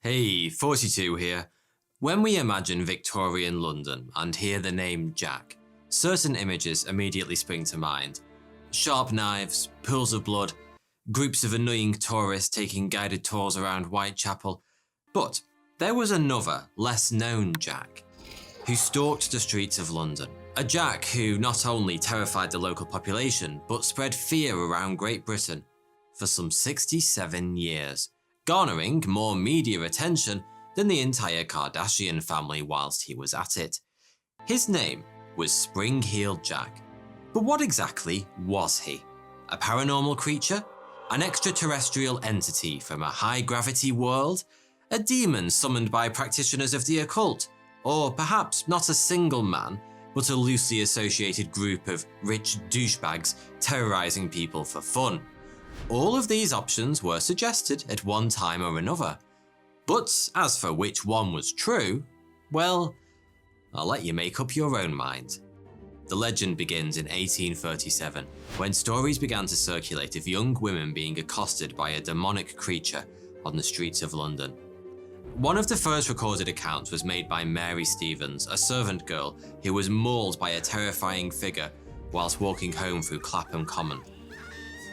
Hey, 42 here. When we imagine Victorian London and hear the name Jack, certain images immediately spring to mind. Sharp knives, pools of blood, groups of annoying tourists taking guided tours around Whitechapel. But there was another, less known Jack, who stalked the streets of London. A Jack who not only terrified the local population, but spread fear around Great Britain for some 67 years, garnering more media attention than the entire Kardashian family whilst he was at it. His name was Spring-Heeled Jack. But what exactly was he? A paranormal creature? An extraterrestrial entity from a high-gravity world? A demon summoned by practitioners of the occult? Or perhaps not a single man, but a loosely associated group of rich douchebags terrorizing people for fun? All of these options were suggested at one time or another. But as for which one was true, well, I'll let you make up your own mind. The legend begins in 1837, when stories began to circulate of young women being accosted by a demonic creature on the streets of London. One of the first recorded accounts was made by Mary Stevens, a servant girl who was mauled by a terrifying figure whilst walking home through Clapham Common.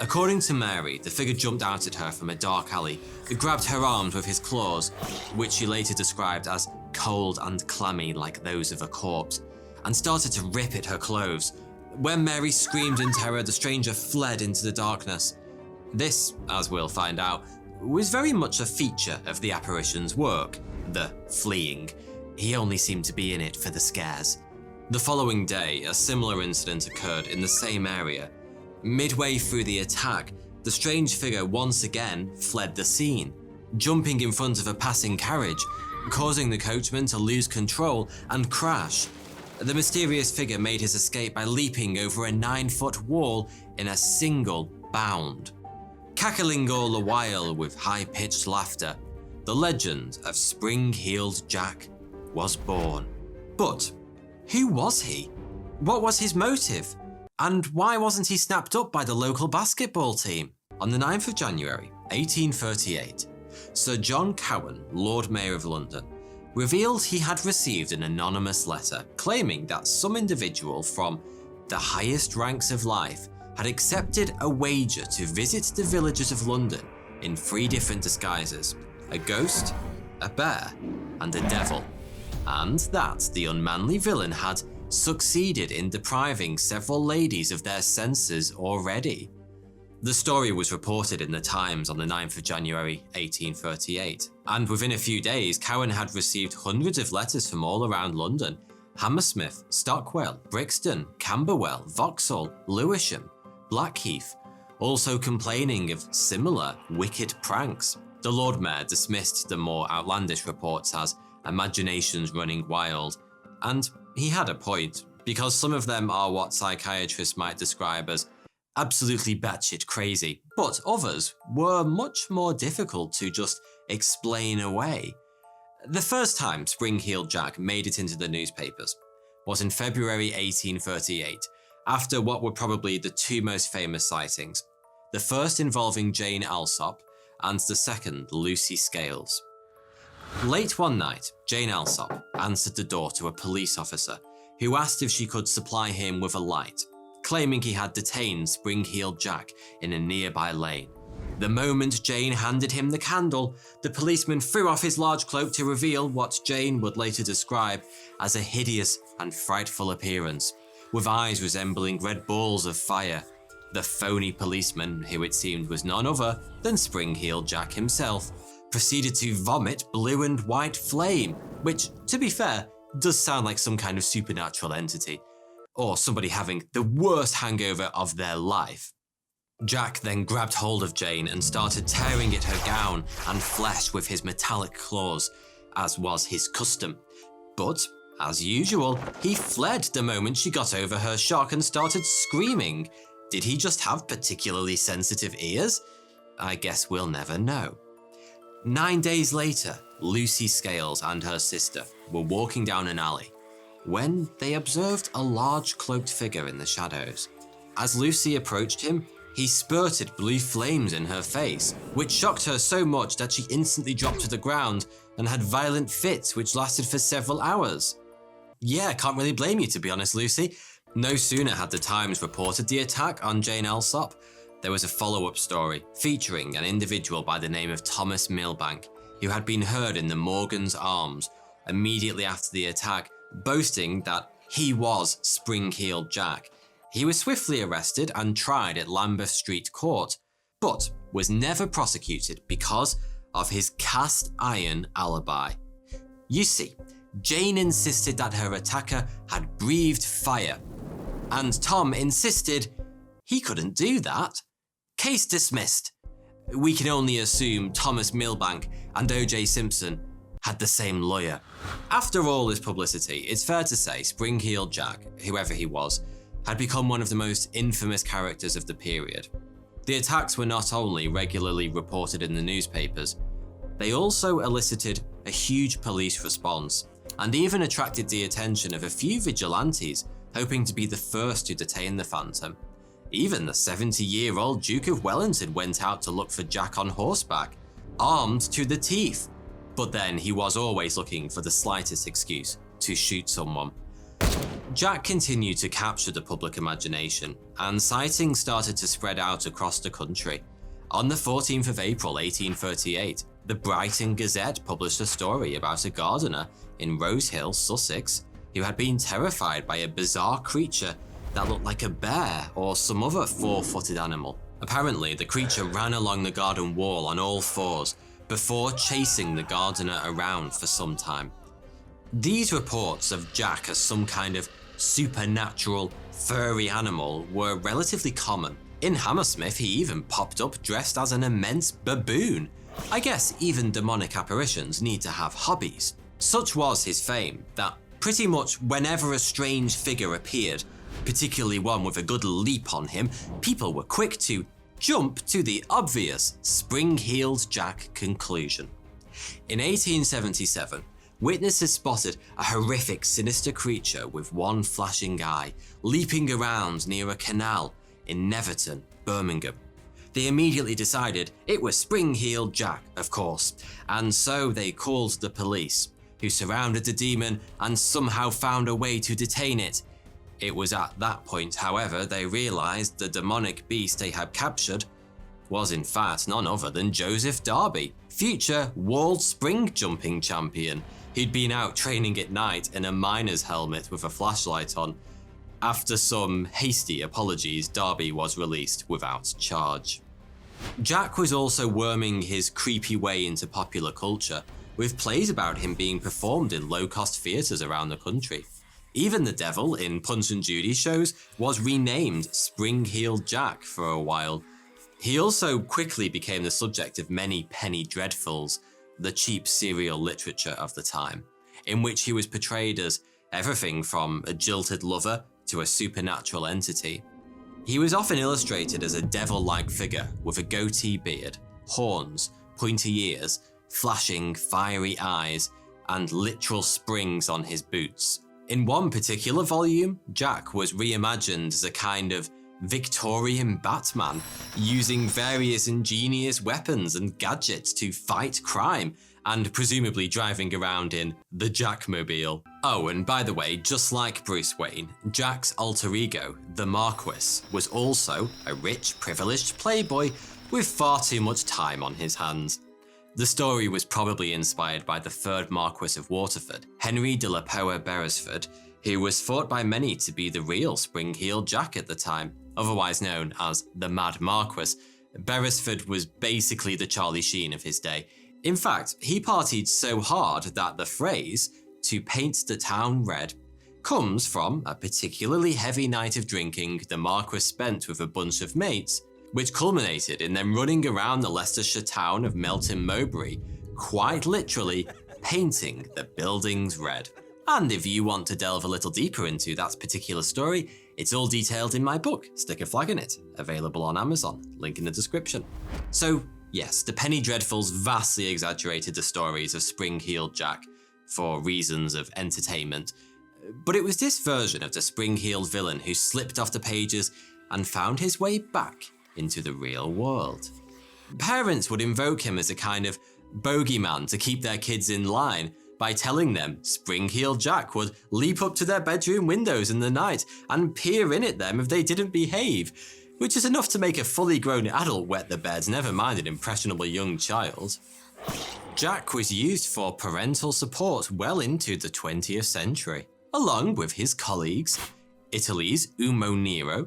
According to Mary, the figure jumped out at her from a dark alley, grabbed her arms with his claws, which she later described as cold and clammy like those of a corpse, and started to rip at her clothes. When Mary screamed in terror, the stranger fled into the darkness. This, as we'll find out, was very much a feature of the apparition's work, the fleeing. He only seemed to be in it for the scares. The following day, a similar incident occurred in the same area. Midway through the attack, the strange figure once again fled the scene, jumping in front of a passing carriage, causing the coachman to lose control and crash. The mysterious figure made his escape by leaping over a 9-foot wall in a single bound. Cackling all the while with high-pitched laughter, the legend of Spring-Heeled Jack was born. But who was he? What was his motive? And why wasn't he snapped up by the local basketball team? On the 9th of January, 1838, Sir John Cowen, Lord Mayor of London, revealed he had received an anonymous letter claiming that some individual from the highest ranks of life had accepted a wager to visit the villages of London in 3 different disguises: a ghost, a bear, and a devil, and that the unmanly villain had succeeded in depriving several ladies of their senses already. The story was reported in the Times on the 9th of January 1838, and within a few days Cowen had received hundreds of letters from all around London: Hammersmith, Stockwell, Brixton, Camberwell, Vauxhall, Lewisham, Blackheath, also complaining of similar wicked pranks. The Lord Mayor dismissed the more outlandish reports as imaginations running wild, and he had a point, because some of them are what psychiatrists might describe as absolutely batshit crazy, but others were much more difficult to just explain away. The first time Spring-Heeled Jack made it into the newspapers was in February 1838, after what were probably the 2 most famous sightings, the first involving Jane Alsop and the second Lucy Scales. Late one night, Jane Alsop answered the door to a police officer who asked if she could supply him with a light, claiming he had detained Spring-Heeled Jack in a nearby lane. The moment Jane handed him the candle, the policeman threw off his large cloak to reveal what Jane would later describe as a hideous and frightful appearance, with eyes resembling red balls of fire. The phony policeman, who it seemed was none other than Spring-Heeled Jack himself, proceeded to vomit blue and white flame, which, to be fair, does sound like some kind of supernatural entity, or somebody having the worst hangover of their life. Jack then grabbed hold of Jane and started tearing at her gown and flesh with his metallic claws, as was his custom. But, as usual, he fled the moment she got over her shock and started screaming. Did he just have particularly sensitive ears? I guess we'll never know. 9 days later, Lucy Scales and her sister were walking down an alley when they observed a large cloaked figure in the shadows. As Lucy approached him, He spurted blue flames in her face, which shocked her so much that she instantly dropped to the ground and had violent fits which lasted for several hours. Yeah, can't really blame you, to be honest, Lucy. No sooner had the Times reported the attack on Jane Alsop, there was a follow-up story featuring an individual by the name of Thomas Milbank, who had been heard in the Morgan's Arms immediately after the attack, boasting that he was Spring-Heeled Jack. He was swiftly arrested and tried at Lambeth Street Court, but was never prosecuted because of his cast iron alibi. You see, Jane insisted that her attacker had breathed fire, and Tom insisted he couldn't do that. Case dismissed. We can only assume Thomas Milbank and O.J. Simpson had the same lawyer. After all this publicity, it's fair to say Spring-Heeled Jack, whoever he was, had become one of the most infamous characters of the period. The attacks were not only regularly reported in the newspapers, they also elicited a huge police response and even attracted the attention of a few vigilantes hoping to be the first to detain the Phantom. Even the 70-year-old Duke of Wellington went out to look for Jack on horseback, armed to the teeth. But then he was always looking for the slightest excuse to shoot someone. Jack continued to capture the public imagination, and sightings started to spread out across the country. On the 14th of April 1838, the Brighton Gazette published a story about a gardener in Rose Hill, Sussex, who had been terrified by a bizarre creature that looked like a bear or some other four-footed animal. Apparently, the creature ran along the garden wall on all fours before chasing the gardener around for some time. These reports of Jack as some kind of supernatural, furry animal were relatively common. In Hammersmith, he even popped up dressed as an immense baboon. I guess even demonic apparitions need to have hobbies. Such was his fame that pretty much whenever a strange figure appeared, particularly one with a good leap on him, people were quick to jump to the obvious Spring-Heeled Jack conclusion. In 1877, witnesses spotted a horrific, sinister creature with one flashing eye, leaping around near a canal in Neverton, Birmingham. They immediately decided it was Spring-Heeled Jack, of course, and so they called the police, who surrounded the demon and somehow found a way to detain it. It was at that point, however, they realised the demonic beast they had captured was in fact none other than Joseph Darby, future world spring jumping champion, who'd been out training at night in a miner's helmet with a flashlight on. After some hasty apologies, Darby was released without charge. Jack was also worming his creepy way into popular culture, with plays about him being performed in low-cost theatres around the country. Even the devil in Punch and Judy shows was renamed Spring-Heeled Jack for a while. He also quickly became the subject of many penny dreadfuls, the cheap serial literature of the time, in which he was portrayed as everything from a jilted lover to a supernatural entity. He was often illustrated as a devil-like figure with a goatee beard, horns, pointy ears, flashing fiery eyes, and literal springs on his boots. In one particular volume, Jack was reimagined as a kind of Victorian Batman, using various ingenious weapons and gadgets to fight crime, and presumably driving around in the Jackmobile. Oh, and by the way, just like Bruce Wayne, Jack's alter ego, the Marquis, was also a rich, privileged playboy with far too much time on his hands. The story was probably inspired by the third Marquis of Waterford, Henry de la Poer Beresford, who was thought by many to be the real Spring-Heeled Jack at the time, otherwise known as the Mad Marquis. Beresford was basically the Charlie Sheen of his day. In fact, he partied so hard that the phrase, "to paint the town red," comes from a particularly heavy night of drinking the Marquis spent with a bunch of mates, which culminated in them running around the Leicestershire town of Melton Mowbray, quite literally painting the buildings red. And if you want to delve a little deeper into that particular story, it's all detailed in my book, Stick a Flag in It, available on Amazon, link in the description. So yes, the penny dreadfuls vastly exaggerated the stories of Spring-Heeled Jack for reasons of entertainment, but it was this version of the spring-heeled villain who slipped off the pages and found his way back into the real world. Parents would invoke him as a kind of bogeyman to keep their kids in line by telling them Spring-Heeled Jack would leap up to their bedroom windows in the night and peer in at them if they didn't behave, which is enough to make a fully grown adult wet the bed, never mind an impressionable young child. Jack was used for parental support well into the 20th century, along with his colleagues, Italy's Umo Nero,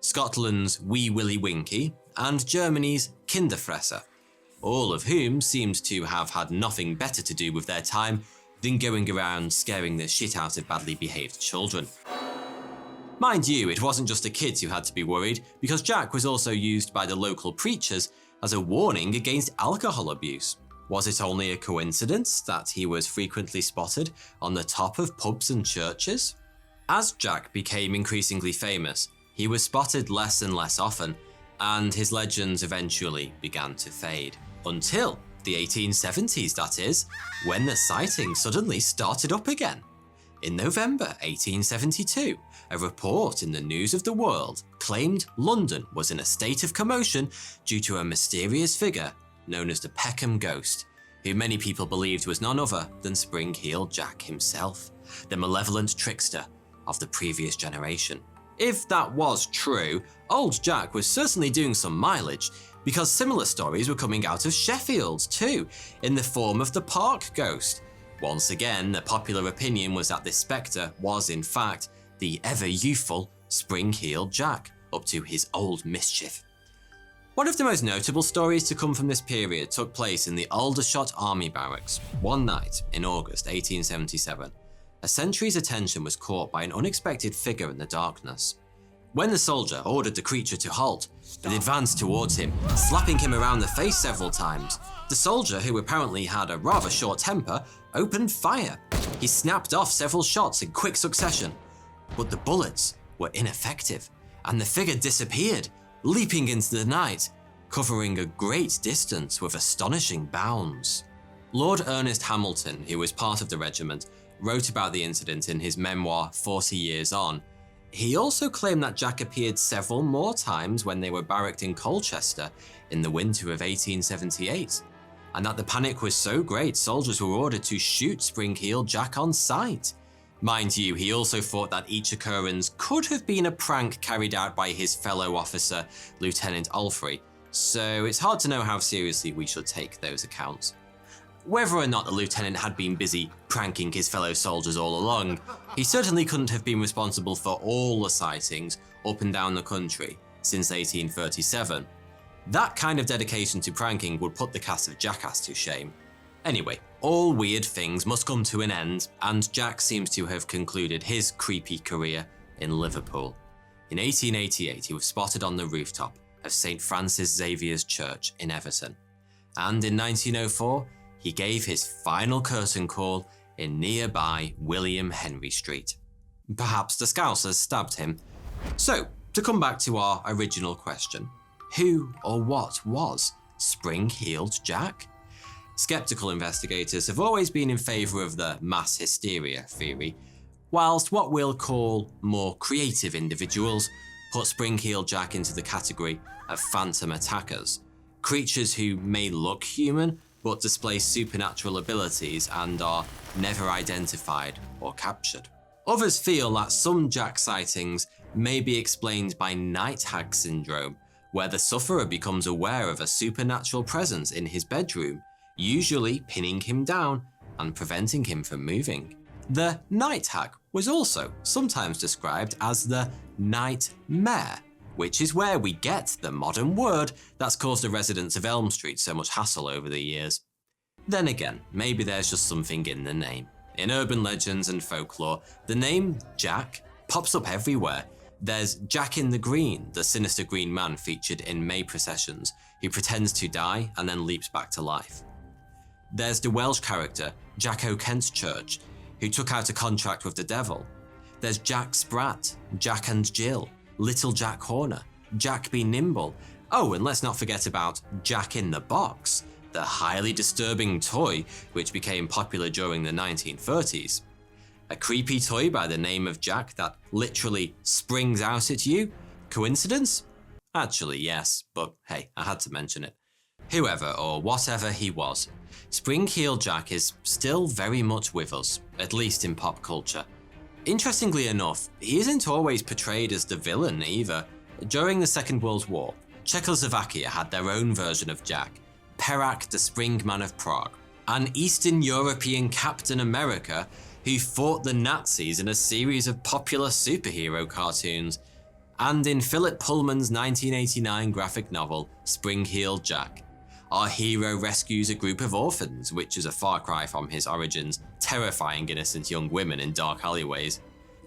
Scotland's Wee Willie Winkie, and Germany's Kinderfresser, all of whom seemed to have had nothing better to do with their time than going around scaring the shit out of badly behaved children. Mind you, it wasn't just the kids who had to be worried, because Jack was also used by the local preachers as a warning against alcohol abuse. Was it only a coincidence that he was frequently spotted on the top of pubs and churches? As Jack became increasingly famous, he was spotted less and less often, and his legends eventually began to fade. Until the 1870s, that is, when the sightings suddenly started up again. In November 1872, a report in the News of the World claimed London was in a state of commotion due to a mysterious figure known as the Peckham Ghost, who many people believed was none other than Spring-Heeled Jack himself, the malevolent trickster of the previous generation. If that was true, old Jack was certainly doing some mileage, because similar stories were coming out of Sheffield too, in the form of the Park Ghost. Once again, the popular opinion was that this spectre was in fact the ever-youthful Spring-Heeled Jack, up to his old mischief. One of the most notable stories to come from this period took place in the Aldershot Army Barracks. One night in August 1877, a sentry's attention was caught by an unexpected figure in the darkness. When the soldier ordered the creature to halt, it advanced towards him, slapping him around the face several times. The soldier, who apparently had a rather short temper, opened fire. He snapped off several shots in quick succession, but the bullets were ineffective, and the figure disappeared, leaping into the night, covering a great distance with astonishing bounds. Lord Ernest Hamilton, who was part of the regiment, wrote about the incident in his memoir 40 Years On. He also claimed that Jack appeared several more times when they were barracked in Colchester in the winter of 1878, and that the panic was so great soldiers were ordered to shoot Spring-Heeled Jack on sight. Mind you, he also thought that each occurrence could have been a prank carried out by his fellow officer, Lieutenant Alfrey, so it's hard to know how seriously we should take those accounts. Whether or not the lieutenant had been busy pranking his fellow soldiers all along, he certainly couldn't have been responsible for all the sightings up and down the country since 1837. That kind of dedication to pranking would put the cast of Jackass to shame. Anyway, all weird things must come to an end, and Jack seems to have concluded his creepy career in Liverpool. In 1888, he was spotted on the rooftop of St. Francis Xavier's Church in Everton, and in 1904, he gave his final curtain call in nearby William Henry Street. Perhaps the Scousers stabbed him. So, to come back to our original question, who or what was Spring-Heeled Jack? Skeptical investigators have always been in favour of the mass hysteria theory, whilst what we'll call more creative individuals put Spring-Heeled Jack into the category of phantom attackers, creatures who may look human but display supernatural abilities and are never identified or captured. Others feel that some Jack sightings may be explained by night hag syndrome, where the sufferer becomes aware of a supernatural presence in his bedroom, usually pinning him down and preventing him from moving. The night hag was also sometimes described as the nightmare, which is where we get the modern word that's caused the residents of Elm Street so much hassle over the years. Then again, maybe there's just something in the name. In urban legends and folklore, the name Jack pops up everywhere. There's Jack in the Green, the sinister green man featured in May processions, who pretends to die and then leaps back to life. There's the Welsh character Jack O'Kenschurch, who took out a contract with the devil. There's Jack Sprat, Jack and Jill, Little Jack Horner, Jack Be Nimble. Oh, and let's not forget about Jack in the Box, the highly disturbing toy which became popular during the 1930s. A creepy toy by the name of Jack that literally springs out at you? Coincidence? Actually, yes, but hey, I had to mention it. Whoever or whatever he was, Spring-Heeled Jack is still very much with us, at least in pop culture. Interestingly enough, he isn't always portrayed as the villain either. During the Second World War, Czechoslovakia had their own version of Jack, Perak the Springman of Prague, an Eastern European Captain America who fought the Nazis in a series of popular superhero cartoons. And in Philip Pullman's 1989 graphic novel, Spring-Heeled Jack, our hero rescues a group of orphans, which is a far cry from his origins, terrifying innocent young women in dark alleyways.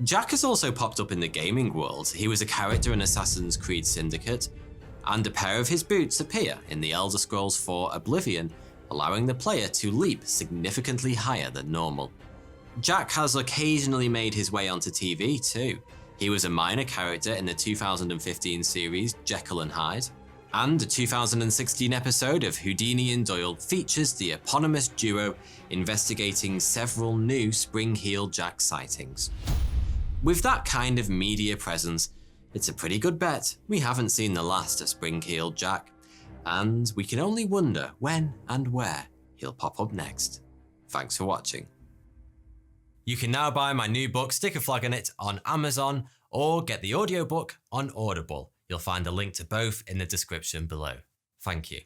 Jack has also popped up in the gaming world. He was a character in Assassin's Creed Syndicate, and a pair of his boots appear in the Elder Scrolls IV Oblivion, allowing the player to leap significantly higher than normal. Jack has occasionally made his way onto TV too. He was a minor character in the 2015 series Jekyll and Hyde, and a 2016 episode of Houdini and Doyle features the eponymous duo investigating several new Spring-Heeled Jack sightings. With that kind of media presence, it's a pretty good bet we haven't seen the last of Spring-Heeled Jack, and we can only wonder when and where he'll pop up next. Thanks for watching. You can now buy my new book, Stick a Flag on It, on Amazon, or get the audiobook on Audible. You'll find a link to both in the description below. Thank you.